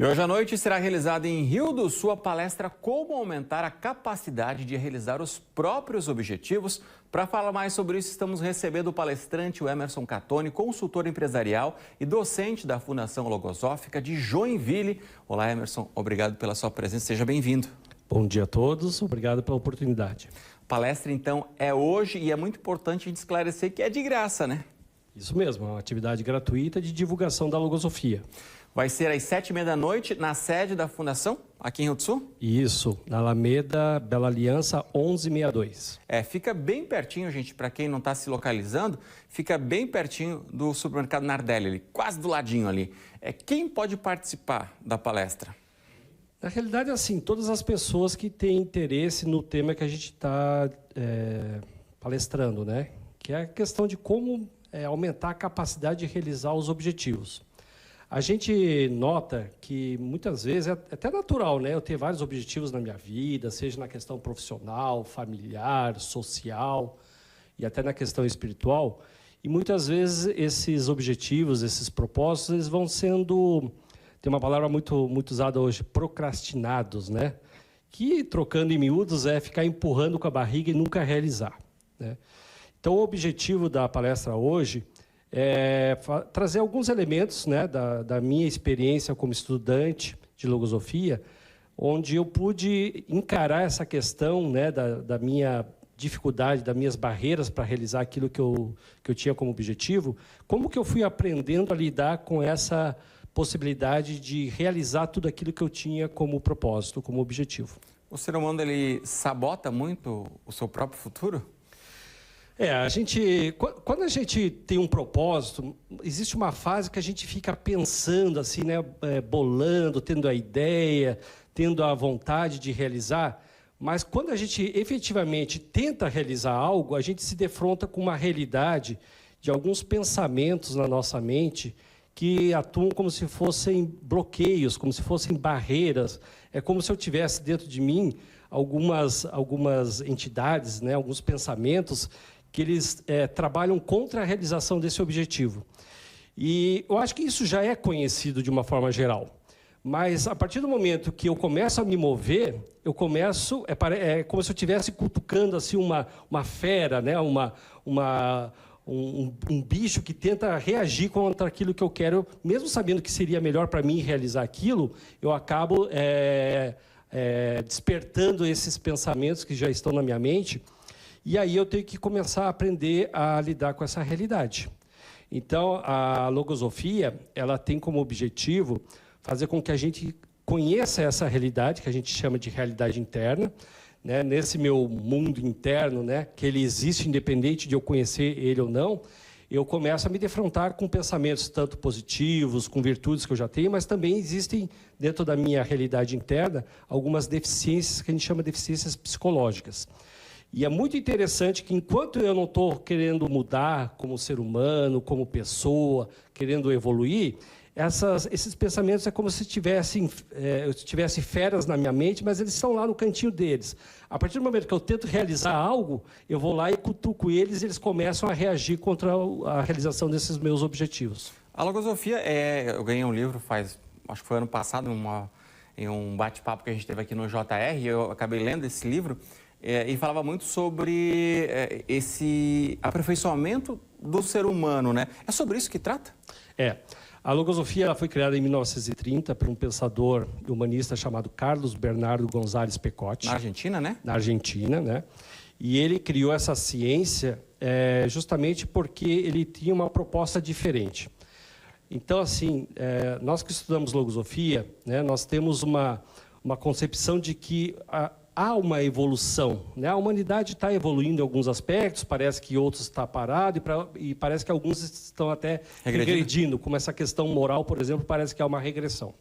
E hoje à noite será realizada em Rio do Sul a palestra Como Aumentar a Capacidade de Realizar os Próprios Objetivos. Para falar mais sobre isso, estamos recebendo o palestrante Emerson Catoni, consultor empresarial e docente da Fundação Logosófica de Joinville. Olá, Emerson, obrigado pela sua presença, seja bem-vindo. Bom dia a todos, obrigado pela oportunidade. A palestra, então, é hoje e é muito importante a gente esclarecer que é de graça, né? Isso mesmo, é uma atividade gratuita de divulgação da Logosofia. Vai ser às 7h30 da noite, na sede da Fundação, aqui em Rio do Sul? Isso, na Alameda Bela Aliança 1162. Fica bem pertinho, gente, para quem não está se localizando, fica bem pertinho do supermercado Nardelli, ali, quase do ladinho ali. Quem pode participar da palestra? Na realidade, assim, todas as pessoas que têm interesse no tema que a gente está palestrando, né? Que é a questão de como aumentar a capacidade de realizar os objetivos. A gente nota que, muitas vezes, é até natural, né? Eu ter vários objetivos na minha vida, seja na questão profissional, familiar, social e até na questão espiritual. E, muitas vezes, esses objetivos, esses propósitos, eles vão sendo, tem uma palavra muito usada hoje, procrastinados, né? Que, trocando em miúdos, é ficar empurrando com a barriga e nunca realizar, né? Então, o objetivo da palestra hoje trazer alguns elementos, né, da minha experiência como estudante de logosofia, onde eu pude encarar essa questão, né, da minha dificuldade, das minhas barreiras para realizar aquilo que eu tinha como objetivo, como que eu fui aprendendo a lidar com essa possibilidade de realizar tudo aquilo que eu tinha como propósito, como objetivo. O ser humano, ele sabota muito o seu próprio futuro? Quando a gente tem um propósito, existe uma fase que a gente fica pensando assim, né, bolando, tendo a ideia, tendo a vontade de realizar, mas quando a gente efetivamente tenta realizar algo, a gente se defronta com uma realidade de alguns pensamentos na nossa mente que atuam como se fossem bloqueios, como se fossem barreiras. É como se eu tivesse dentro de mim algumas entidades, né, alguns pensamentos que eles trabalham contra a realização desse objetivo. E eu acho que isso já é conhecido de uma forma geral. Mas, a partir do momento que eu começo a me mover, eu começo... É como se eu estivesse cutucando assim, uma fera, né? Um bicho que tenta reagir contra aquilo que eu quero, mesmo sabendo que seria melhor para mim realizar aquilo, eu acabo despertando esses pensamentos que já estão na minha mente. E aí eu tenho que começar a aprender a lidar com essa realidade. Então, a logosofia, ela tem como objetivo fazer com que a gente conheça essa realidade, que a gente chama de realidade interna, né? Nesse meu mundo interno, né? Que ele existe independente de eu conhecer ele ou não, eu começo a me defrontar com pensamentos tanto positivos, com virtudes que eu já tenho, mas também existem, dentro da minha realidade interna, algumas deficiências que a gente chama de deficiências psicológicas. E é muito interessante que, enquanto eu não estou querendo mudar como ser humano, como pessoa, querendo evoluir, esses pensamentos é como se eu tivesse feras na minha mente, mas eles estão lá no cantinho deles. A partir do momento que eu tento realizar algo, eu vou lá e cutuco eles e eles começam a reagir contra a realização desses meus objetivos. A logosofia, eu ganhei um livro acho que foi ano passado, em um bate-papo que a gente teve aqui no JR, e eu acabei lendo esse livro, e falava muito sobre esse aperfeiçoamento do ser humano, né? É sobre isso que trata? A logosofia ela foi criada em 1930 por um pensador humanista chamado Carlos Bernardo González Pecotti. Na Argentina, né? Na Argentina, né? E ele criou essa ciência justamente porque ele tinha uma proposta diferente. Então, assim, nós que estudamos logosofia, né, nós temos uma concepção de que há uma evolução, né? A humanidade está evoluindo em alguns aspectos, parece que outros estão parados e parece que alguns estão até regredindo, como essa questão moral, por exemplo, parece que há uma regressão.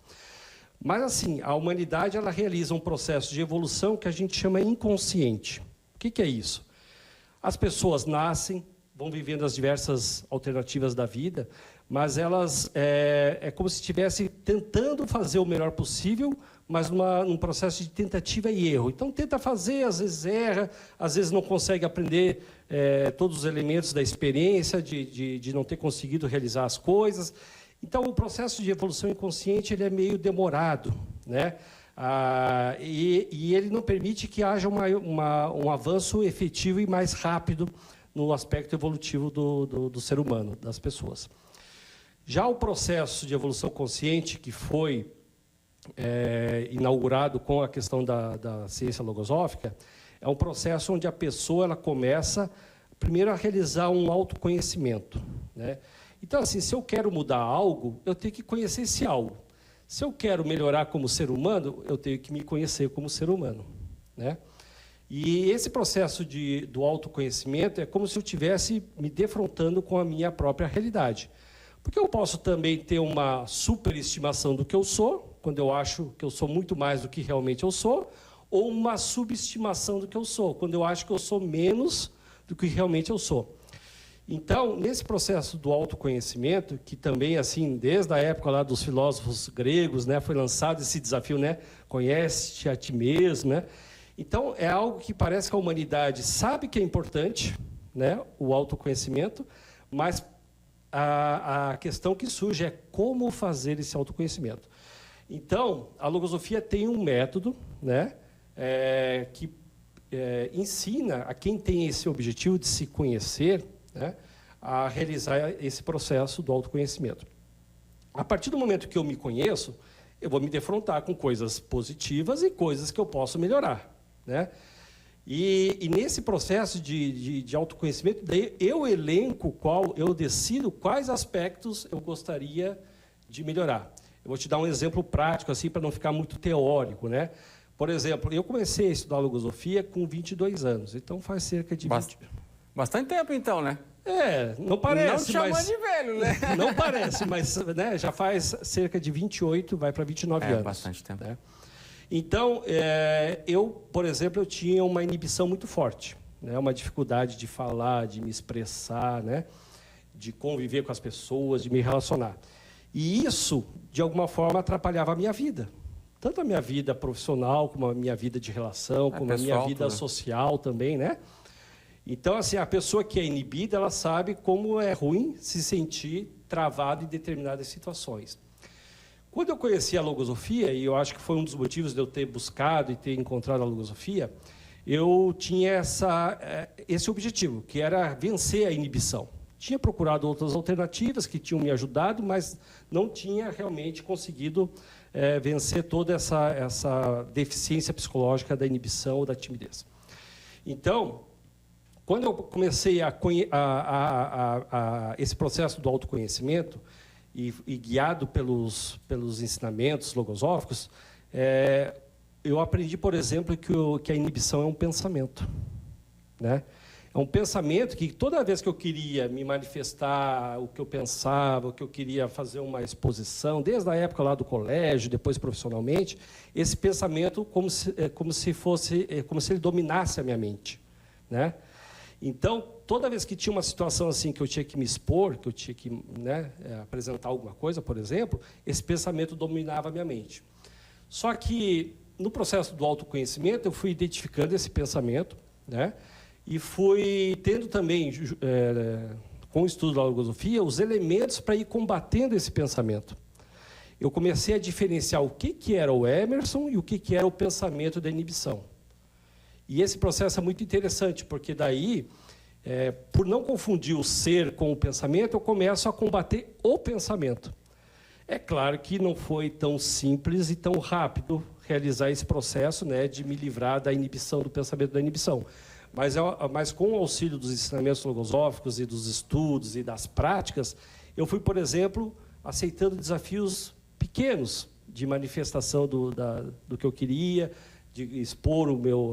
Mas, assim, a humanidade ela realiza um processo de evolução que a gente chama inconsciente. O que é isso? As pessoas nascem, vão vivendo as diversas alternativas da vida, mas elas é como se estivessem tentando fazer o melhor possível, mas num processo de tentativa e erro. Então, tenta fazer, às vezes erra, às vezes não consegue aprender todos os elementos da experiência, de não ter conseguido realizar as coisas. Então, o processo de evolução inconsciente ele é meio demorado, né? E ele não permite que haja um avanço efetivo e mais rápido no aspecto evolutivo do ser humano, das pessoas. Já o processo de evolução consciente, que foi inaugurado com a questão da ciência logosófica, é um processo onde a pessoa ela começa, primeiro, a realizar um autoconhecimento, né? Então, assim, se eu quero mudar algo, eu tenho que conhecer esse algo. Se eu quero melhorar como ser humano, eu tenho que me conhecer como ser humano, né? E esse processo do autoconhecimento é como se eu estivesse me defrontando com a minha própria realidade. Porque eu posso também ter uma superestimação do que eu sou, quando eu acho que eu sou muito mais do que realmente eu sou, ou uma subestimação do que eu sou, quando eu acho que eu sou menos do que realmente eu sou. Então, nesse processo do autoconhecimento, que também, assim, desde a época lá dos filósofos gregos, né, foi lançado esse desafio, né, conhece-te a ti mesmo, né? Então, é algo que parece que a humanidade sabe que é importante, né, o autoconhecimento, mas a questão que surge é como fazer esse autoconhecimento. Então, a logosofia tem um método, né, que ensina a quem tem esse objetivo de se conhecer, né, a realizar esse processo do autoconhecimento. A partir do momento que eu me conheço, eu vou me defrontar com coisas positivas e coisas que eu posso melhorar, né? E nesse processo de autoconhecimento, daí eu elenco eu decido quais aspectos eu gostaria de melhorar. Eu vou te dar um exemplo prático, assim, para não ficar muito teórico, né? Por exemplo, eu comecei a estudar logosofia com 22 anos, então faz cerca de 20... Bastante tempo, então, né? Não parece, não te chamando de velho, né? Não parece, mas né, já faz cerca de 28, vai para 29 anos. Bastante tempo. Né? Então, eu, por exemplo, eu tinha uma inibição muito forte, né? Uma dificuldade de falar, de me expressar, né? De conviver com as pessoas, de me relacionar. E isso, de alguma forma, atrapalhava a minha vida. Tanto a minha vida profissional, como a minha vida de relação, como pessoal, a minha vida social também, né? Então, assim, a pessoa que é inibida, ela sabe como é ruim se sentir travado em determinadas situações. Quando eu conheci a logosofia, e eu acho que foi um dos motivos de eu ter buscado e ter encontrado a logosofia, eu tinha esse objetivo, que era vencer a inibição. Tinha procurado outras alternativas que tinham me ajudado, mas não tinha realmente conseguido vencer toda essa deficiência psicológica da inibição ou da timidez. Então, quando eu comecei esse processo do autoconhecimento, e guiado pelos ensinamentos logosóficos, eu aprendi, por exemplo, que a inibição é um pensamento, né? É um pensamento que toda vez que eu queria me manifestar o que eu pensava, o que eu queria fazer uma exposição, desde a época lá do colégio, depois profissionalmente, esse pensamento como se ele dominasse a minha mente, né? Então, toda vez que tinha uma situação assim que eu tinha que me expor, que eu tinha que, né, apresentar alguma coisa, por exemplo, esse pensamento dominava a minha mente. Só que, no processo do autoconhecimento, eu fui identificando esse pensamento, né, e fui tendo também, com o estudo da logosofia, os elementos para ir combatendo esse pensamento. Eu comecei a diferenciar o que era o Emerson e o que era o pensamento da inibição. E esse processo é muito interessante, porque daí, por não confundir o ser com o pensamento, eu começo a combater o pensamento. É claro que não foi tão simples e tão rápido realizar esse processo, né, de me livrar da inibição, do pensamento da inibição. Mas com o auxílio dos ensinamentos logosóficos e dos estudos e das práticas, eu fui, por exemplo, aceitando desafios pequenos de manifestação do que eu queria, de expor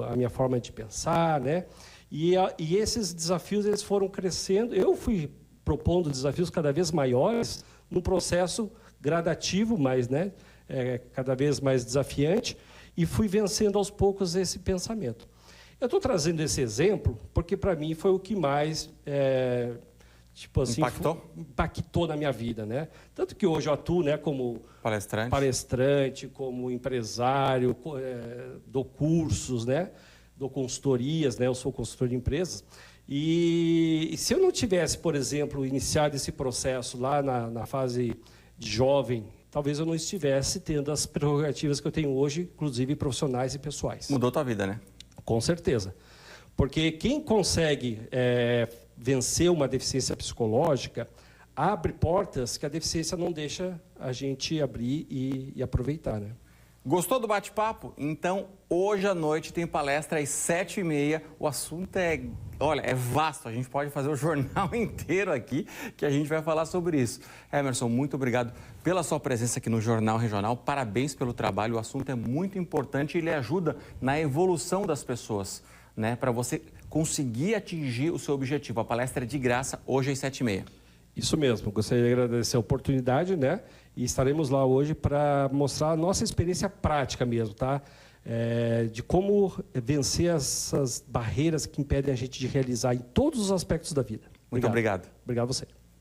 a minha forma de pensar, né? E esses desafios eles foram crescendo. Eu fui propondo desafios cada vez maiores, num processo gradativo, mas, né, cada vez mais desafiante, e fui vencendo aos poucos esse pensamento. Eu estou trazendo esse exemplo porque, para mim, foi o que mais impactou na minha vida, né? Tanto que hoje eu atuo, né, como palestrante, como empresário, dou cursos, né, dou consultorias, né, eu sou consultor de empresas. E se eu não tivesse, por exemplo, iniciado esse processo lá na fase jovem, talvez eu não estivesse tendo as prerrogativas que eu tenho hoje, inclusive profissionais e pessoais. Mudou tua vida, né? Com certeza. Porque quem consegue vencer uma deficiência psicológica abre portas que a deficiência não deixa a gente abrir e aproveitar, né? Gostou do bate-papo? Então, hoje à noite tem palestra às 7h30. O assunto é vasto. A gente pode fazer o jornal inteiro aqui, que a gente vai falar sobre isso. Emerson, muito obrigado pela sua presença aqui no Jornal Regional. Parabéns pelo trabalho. O assunto é muito importante e ele ajuda na evolução das pessoas, né? Para você conseguir atingir o seu objetivo. A palestra é de graça, hoje às 7h30. Isso mesmo, gostaria de agradecer a oportunidade, né? E estaremos lá hoje para mostrar a nossa experiência prática mesmo, tá? De como vencer essas barreiras que impedem a gente de realizar em todos os aspectos da vida. Muito obrigado. Obrigado a você.